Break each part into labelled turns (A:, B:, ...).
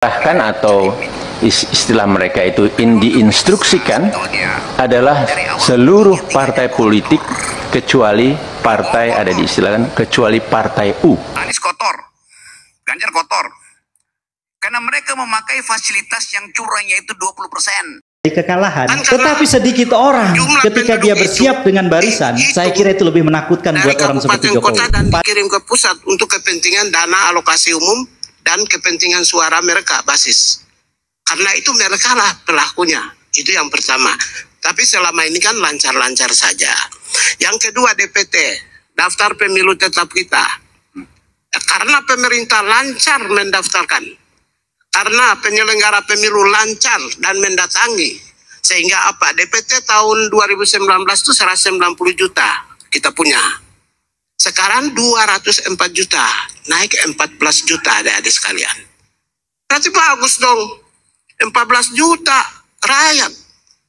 A: bahkan atau istilah mereka itu diinstruksikan adalah seluruh partai politik kecuali partai ada diistilahkan kecuali partai U.
B: Anies kotor, Ganjar kotor, karena mereka memakai fasilitas yang curangnya itu 20%.
C: Kekalahan, tetapi sedikit orang ketika dia bersiap dengan barisan, saya kira itu lebih menakutkan buat orang seperti Jokowi.
D: Dan dikirim ke pusat untuk kepentingan dana alokasi umum dan kepentingan suara mereka basis. Karena itu mereka lah pelakunya, itu yang pertama. Tapi selama ini kan lancar-lancar saja. Yang kedua DPT, daftar pemilu tetap kita. Karena pemerintah lancar mendaftarkan. Karena penyelenggara pemilu lancar dan mendatangi. Sehingga apa? DPT tahun 2019 itu 190 juta kita punya. Sekarang 204 juta. Naik 14 juta adik-adik sekalian. Berarti bagus dong. 14 juta rakyat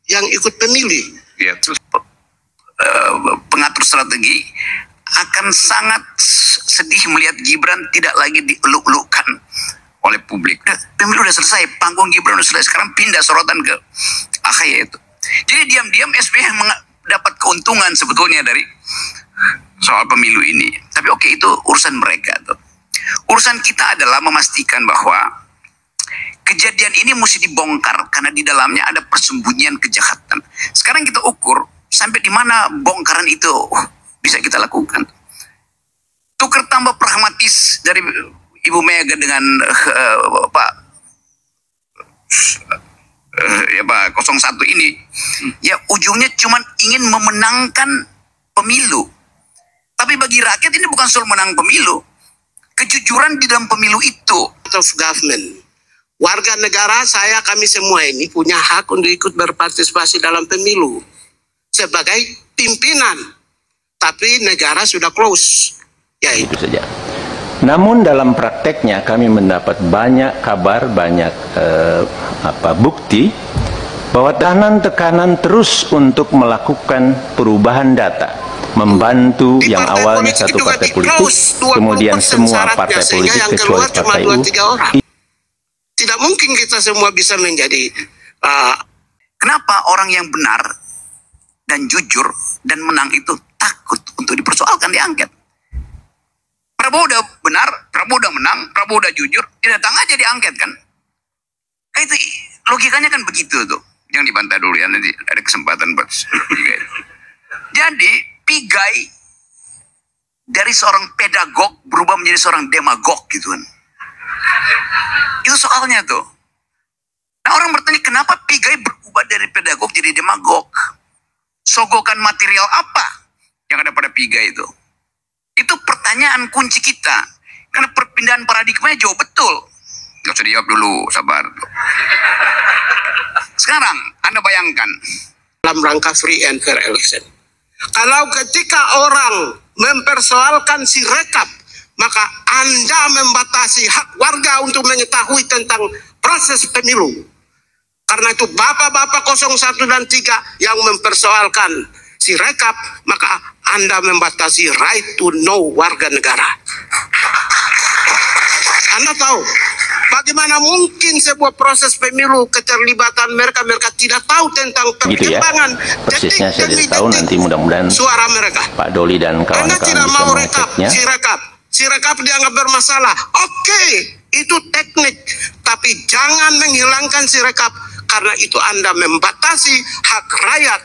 D: yang ikut pemilih.
B: Ya, terus pengatur strategi akan sangat sedih melihat Gibran tidak lagi dieluk-elukkan oleh publik. Pemilu udah selesai, panggung Gibran udah selesai, sekarang pindah sorotan ke AHY itu. Jadi diam-diam SBY mendapat keuntungan sebetulnya dari soal pemilu ini. Tapi oke, itu urusan mereka tuh. Urusan kita adalah memastikan bahwa kejadian ini mesti dibongkar karena di dalamnya ada persembunyian kejahatan. Sekarang kita ukur sampai di mana bongkaran itu bisa kita lakukan. Tukar tambah pragmatis dari Ibu Mega dengan Pak 01 ini, ya ujungnya cuma ingin memenangkan pemilu. Tapi bagi rakyat ini bukan soal menang pemilu, kejujuran di dalam pemilu itu.
D: Of government, warga negara kami semua ini punya hak untuk ikut berpartisipasi dalam pemilu sebagai pimpinan. Tapi negara sudah close, ya itu
A: saja. Namun dalam prakteknya kami mendapat banyak kabar, banyak bukti bahwa tekanan terus untuk melakukan perubahan data, membantu yang awalnya satu partai politik, kemudian semua partai politik kecuali partai U.
D: Tidak mungkin kita semua bisa menjadi.
B: Kenapa orang yang benar dan jujur dan menang itu takut untuk dipersoalkan di angket? Prabowo udah benar, Prabowo udah menang, Prabowo udah jujur, dia datang aja diangket kan? Itu logikanya kan begitu tuh. Yang dibantah dulu ya, nanti ada kesempatan buat pigai. Jadi pigai dari seorang pedagog berubah menjadi seorang demagog gitu kan. Itu soalnya tuh. Nah orang bertanya kenapa pigai berubah dari pedagog jadi demagog? Sogokan material apa yang ada pada pigai itu? Itu pertanyaan kunci kita. Karena perpindahan paradigmanya jauh betul. Gak usah dijawab dulu, sabar. Sekarang, Anda bayangkan.
D: Dalam rangka free and fair election. Kalau ketika orang mempersoalkan Sirekap, maka Anda membatasi hak warga untuk mengetahui tentang proses pemilu. Karena itu Bapak-Bapak 01 dan 3 yang mempersoalkan Sirekap, maka Anda membatasi right to know warga negara. Anda tahu bagaimana mungkin sebuah proses pemilu keterlibatan mereka tidak tahu tentang perkembangan
A: gitu ya. Persisnya saya tidak tahu, nanti mudah-mudahan
D: suara mereka.
A: Pak Doli dan kawan-kawan
D: Anda tidak
A: bisa
D: mau
A: mengeceknya.
D: Sirekap dianggap bermasalah. Oke, itu teknik, tapi jangan menghilangkan Sirekap karena itu Anda membatasi hak rakyat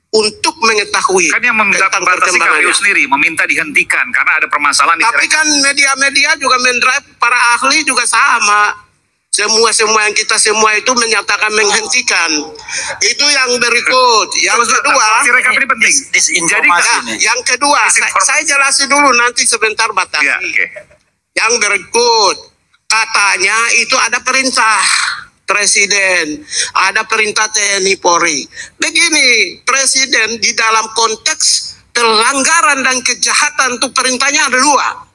D: untuk mengetahui.
B: Kan yang membatasi KPU sendiri, meminta dihentikan karena ada permasalahan.
D: Tapi kan media-media juga mendrive, para ahli juga sama. Semua yang kita semua itu menyatakan menghentikan. Itu yang berikut. Yang kedua,
B: Sirekap ini penting.
D: Jadi yang kedua, saya jelasin dulu nanti sebentar batasi.
B: Ya, okay.
D: Yang berikut, katanya itu ada perintah Presiden, ada perintah TNI Polri. Begini, Presiden di dalam konteks pelanggaran dan kejahatan itu perintahnya ada dua.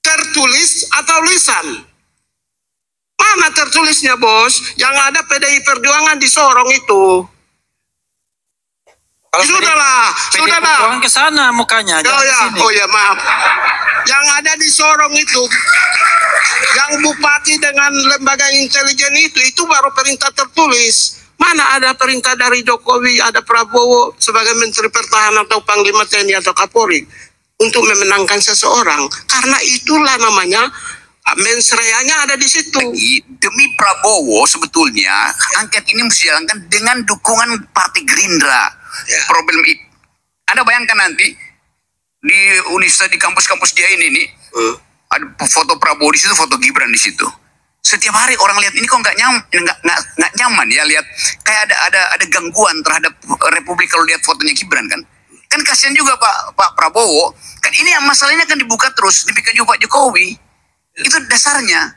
D: Tertulis atau lisan. Mana tertulisnya, Bos? Yang ada PDI Perjuangan di Sorong itu. Sudahlah.
E: Perjuangan ke sana mukanya.
D: Oh ya, maaf. Yang ada di Sorong itu Yang bupati dengan lembaga intelijen itu baru perintah tertulis. Mana ada perintah dari Jokowi, ada Prabowo sebagai Menteri Pertahanan atau Panglima TNI atau Kapolri untuk memenangkan seseorang. Karena itulah namanya mensreanya ada di situ.
B: Demi Prabowo sebetulnya angket ini mesti dijalankan dengan dukungan Partai Gerindra.
D: Ya.
B: Problem itu. Anda bayangkan nanti di Universitas, di kampus-kampus dia ini nih, ada foto Prabowo di situ, foto Gibran di situ. Setiap hari orang lihat ini kok nggak nyaman ya, lihat kayak ada gangguan terhadap Republik kalau lihat fotonya Gibran kan. Kan kasihan juga Pak Prabowo. Kan ini yang masalahnya kan dibuka terus, dibikin juga Pak Jokowi. Itu dasarnya.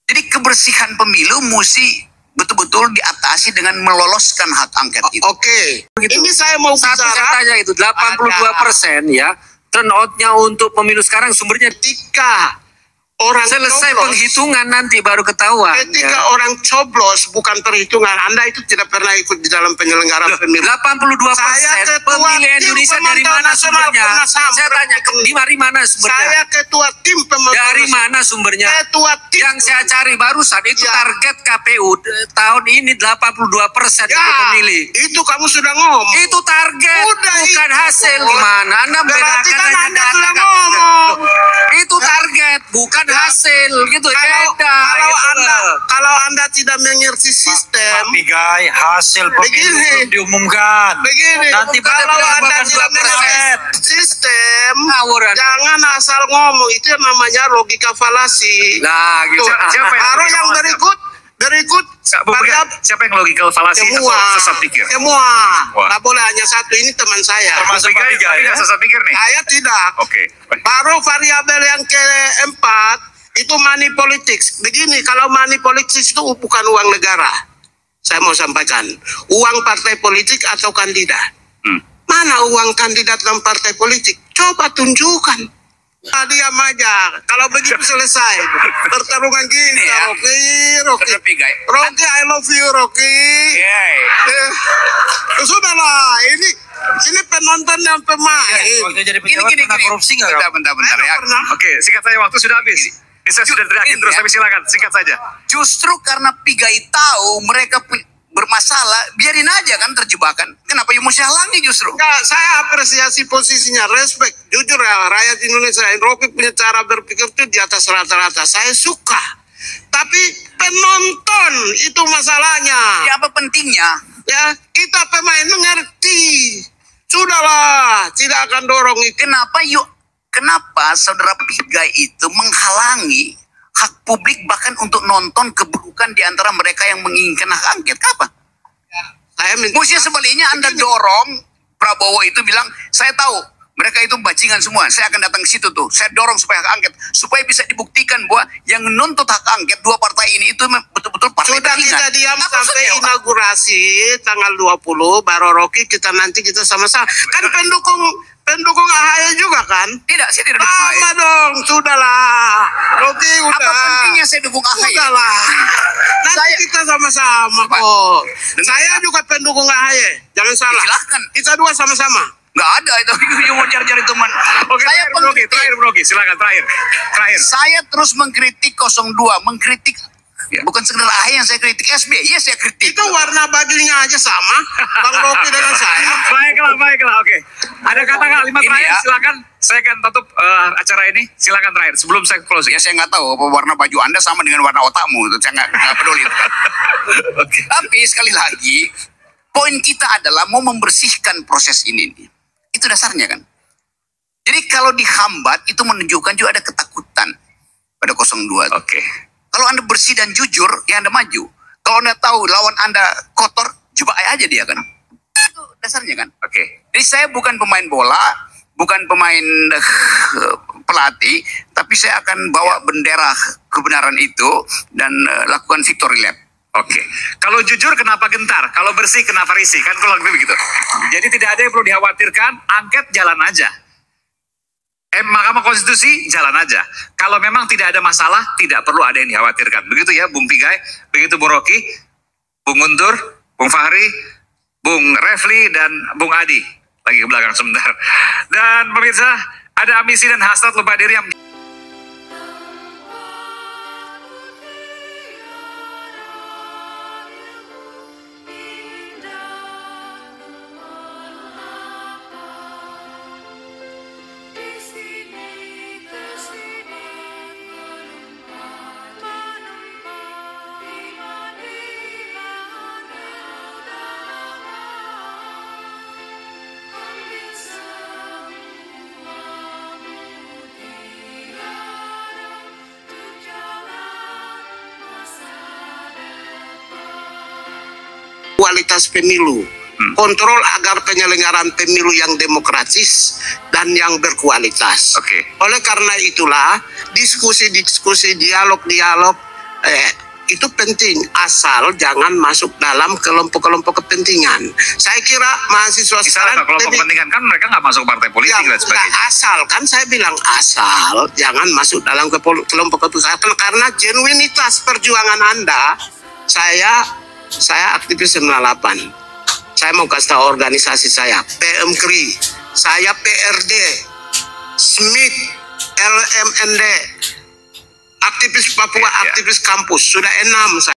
B: Jadi kebersihan pemilu mesti betul-betul diatasi dengan meloloskan hak angket itu.
D: Oke. Ini saya mau
E: Satu
D: bicara.
E: katanya itu 82% ya, turnoutnya untuk pemilu sekarang sumbernya
D: Ketika orang
E: selesai
D: coblos,
E: penghitungan nanti baru ketahuan.
D: ketika
E: Ya.
D: orang coblos bukan perhitungan, Anda itu tidak pernah ikut di dalam penyelenggaraan pemilu.
E: 82%
D: Saya ketua
E: pemilih
D: tim
E: Indonesia dari
D: pemantau
E: mana
D: nasional
E: sumbernya?
D: Komnas HAM.
E: Saya tanya, dari mana sumbernya?
D: Saya ketua tim pemantau
E: Dari
D: nasional.
E: mana sumbernya?
D: Ketua tim.
E: Yang saya cari barusan itu
D: Ya.
E: target KPU tahun ini 82%
D: Ya,
E: itu pemilih.
D: itu kamu sudah ngomong.
E: Itu target,
D: Udah,
E: bukan
D: itu.
E: hasil. Gimana? Anda
D: Berarti
E: membedakan
D: kan
E: aja
D: Anda
E: data
D: sudah
E: KPU.
D: ngomong.
E: Itu target, bukan
D: Ya.
E: hasil. Gitu,
D: Kalau,
E: beda. gitu loh.
D: kalau anda tidak mengerti sistem,
F: Pigai, hasil pemilu
D: Begini.
F: belum diumumkan.
D: begini,
F: Nanti
D: kalau
E: pada
D: anda
E: bukan
D: tidak
E: 2%.
D: mengerti sistem,
E: Ngawur Anda.
D: jangan asal ngomong. Itu yang namanya logika falasi.
E: Nah, gitu.
D: Tuh,
E: Siapa
D: baru yang berikut
E: Siapa yang logikal falasi atau
D: semua,
E: sesat pikir?
D: semua.
E: Wah.
D: Nggak boleh hanya satu. Ini teman saya.
F: Termasuk Pak Pigai ya?
E: Sesat pikir nih.
D: Saya tidak.
E: Oke.
D: Baru variabel yang keempat itu money politics. Begini, kalau money politics itu bukan uang negara. Saya mau sampaikan, uang partai politik atau kandidat. Mana uang kandidat dan partai politik? Coba tunjukkan. Diam aja. Kalau begitu selesai. Pertarungan gini
B: ya.
D: Rocky. Rocky, I love you, Rocky. Sudahlah, ini penonton dan pemain.
F: Waktu jadi
B: Gini,
F: pejabat
B: gini,
F: pernah
B: gini.
F: korupsi nggak? Kak?
B: Bentar ya.
D: Saya pernah.
E: Oke, singkat saja, waktu sudah habis. Ini saya sudah teriakin terus,
B: ya.
E: tapi silakan singkat saja.
B: Justru karena Pigai tahu mereka bermasalah, biarin aja kan terjebakan. Kenapa you mesti halangi justru?
D: Enggak, saya apresiasi posisinya, respect. Jujur ya, rakyat Indonesia, Rocky punya cara berpikir itu di atas rata-rata. Saya suka. Tapi penonton itu masalahnya.
B: Ya apa pentingnya?
D: Ya, kita pemain mengerti. Sudahlah, tidak akan dorong itu.
B: Kenapa saudara Pigai itu menghalangi hak publik bahkan untuk nonton keburukan di antara mereka yang menginginkan hak angket? Kenapa?
D: Saya minta.
B: Mestinya sebaliknya Anda dorong Prabowo itu bilang, saya tahu mereka itu bajingan semua, saya akan datang ke situ tuh, saya dorong supaya hak angket, supaya bisa dibuktikan bahwa yang menuntut hak angket dua partai ini itu betul-betul partai
D: Sudah
B: bajingan.
D: kita diam
B: Apa
D: sampai
B: maksudnya, Pak?
D: inaugurasi tanggal 20 baru Rocky kita sama-sama. Kan pendukung AHY juga kan?
B: Tidak, saya tidak dukung
D: Lama
B: AHY.
D: dong, sudahlah. Rocky udah.
B: Apa pentingnya saya dukung AHY?
D: Sudahlah. Nanti
B: Saya-
D: kita sama-sama kok. Saya juga pendukung AHY. Jangan salah.
B: Silahkan.
D: Kita dua sama-sama.
B: Nggak ada itu, you mau cari-cari teman.
E: Oke,
B: Saya pengkritik.
E: terakhir Bro Rocky, silakan terakhir.
B: Saya terus mengkritik 02, mengkritik bukan sekedar AHY yang saya kritik, SBY saya kritik.
D: Itu warna bajunya aja sama. Bang Rocky dengan saya.
E: Baiklah, oke. Ada kata-kalimat
B: Ini
E: terakhir,
B: ya.
E: silakan. Saya akan tutup acara ini. Silakan terakhir, sebelum saya closing.
B: Ya saya nggak tahu apa warna baju Anda sama dengan warna otakmu, itu saya nggak peduli. Tapi sekali lagi, poin kita adalah mau membersihkan proses ini nih. Itu dasarnya kan. Jadi kalau dihambat itu menunjukkan juga ada ketakutan pada 02.
E: Oke.
B: Kalau Anda bersih dan jujur, ya Anda maju. Kalau Anda tahu lawan Anda kotor, jebak aja dia kan. Itu dasarnya kan.
E: Oke.
B: Jadi saya bukan pemain bola, bukan pemain pelatih, tapi saya akan bawa bendera kebenaran itu dan lakukan victory lap.
E: Oke. Kalau jujur kenapa gentar? Kalau bersih kenapa risih? Kan kalau lebih begitu. Jadi tidak ada yang perlu dikhawatirkan, angket jalan aja. Mahkamah Konstitusi jalan aja. Kalau memang tidak ada masalah, tidak perlu ada yang dikhawatirkan. Begitu ya, Bung Pigai, begitu Bung Rocky, Bung Guntur, Bung Fahri, Bung Refli, dan Bung Adi. Lagi ke belakang sebentar. Dan pemirsa, ada ambisi dan hasrat lupa diri yang
D: kualitas pemilu. Kontrol agar penyelenggaraan pemilu yang demokratis dan yang berkualitas.
E: Oke.
D: Oleh karena itulah diskusi-diskusi, dialog-dialog itu penting, asal jangan masuk dalam kelompok-kelompok kepentingan. Saya kira mahasiswa
E: Misalnya
D: sekarang
E: Pak, kelompok kepentingan kan mereka nggak masuk partai politik dan sebagainya.
D: asal, kan saya bilang asal jangan masuk dalam kelompok kepentingan, karena genuinitas perjuangan Anda. Saya aktivis 98. Saya mau kasih tahu organisasi saya, PM KRI, saya PRD, SMIT, LMND, aktivis Papua, aktivis kampus, sudah 6 saya.